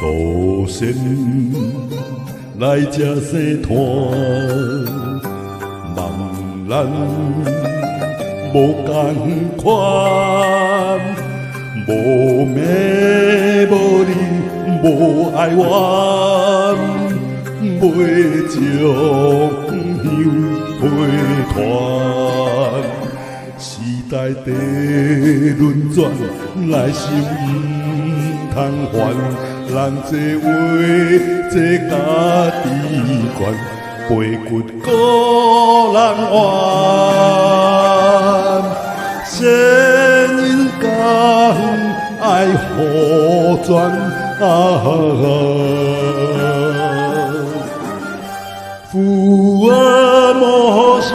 祖先来这生团，望咱无同款，无命无理无爱怨，袂将香配传。时代在轮转，来生毋通烦。人这话，这家己管，背骨个人怨。先人间爱互转福尔摩沙。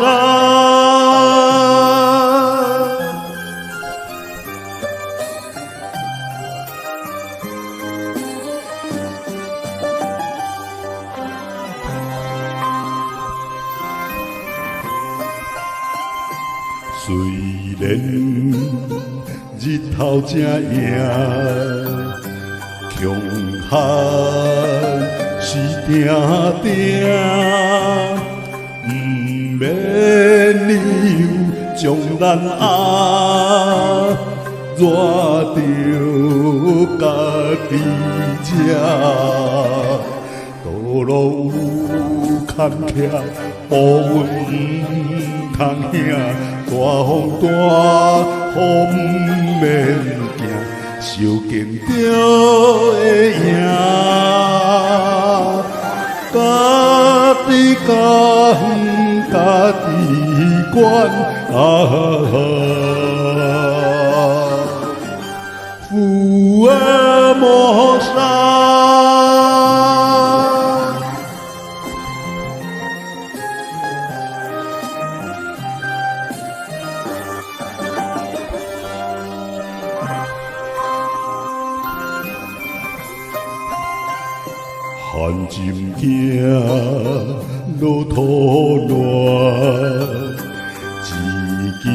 虽然日头正硬，强悍是定定，毋免理由将咱压，热着家己吃。道路有坎坷，步阮毋通行。大风大雨毋免惊，受惊就会赢。家己甘，家己管福尔摩沙。汗浸行，落土乱，自求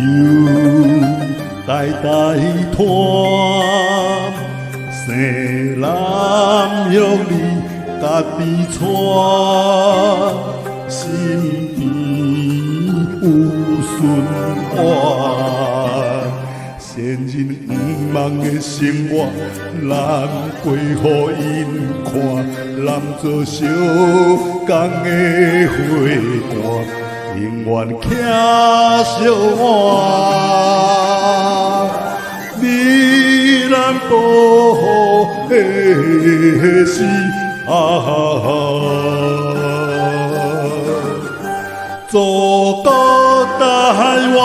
代代传。生男育女，家己带，身边有顺环。先人毋茫的生活，咱过互因看，咱做小工的伙伴，永远倚小碗。你咱保护的是祖国台湾。